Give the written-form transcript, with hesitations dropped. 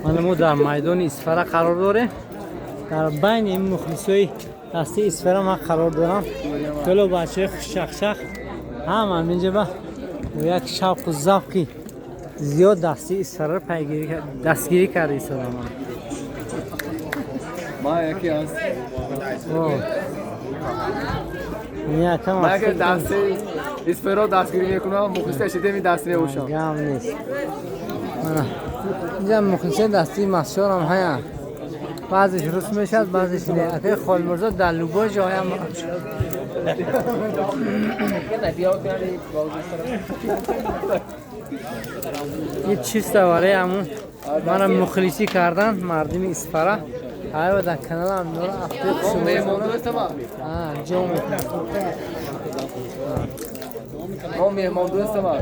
من ما در میدان اسفره قرار داره. در بین این مخلصای دسته اسفره ما قرار دارم. کلو بچه شخشخ هم اینجا با یک شوق و ذوقی زیاد دسته اسفره دستگیری کرده ایستادم. ما یکی هست. ما که دسته اسفره دستگیری میکنم مخلص شده می دسته اوشم. گام نیست. اینجا مخلص دسته مسشار هم هست. بعضیش رسم میشد بعضیش نه. اگه خال مرزا در لوبا جای هم یه چیز دواره همون من مخلصی کردن مردم اسفره. های و در کانال هم نور افته شما مهمان دوست ما جا ما مهمان دوست ما